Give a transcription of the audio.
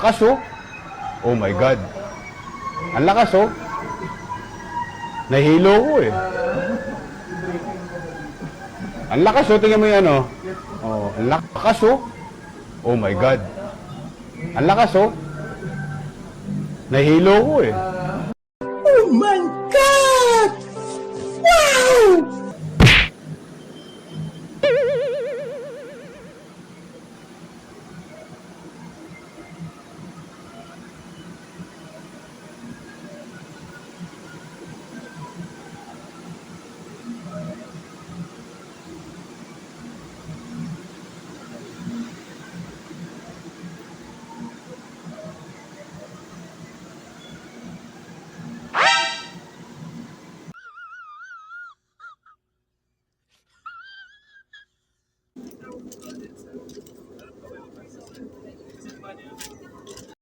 lakas oh. Oh my God. Ang lakas oh. Nahilo ko eh. Ang lakas oh, tingnan mo yan oh. Oh, ang lakas oh. Oh my God. Ang lakas oh. Nahilo ko eh. Oh my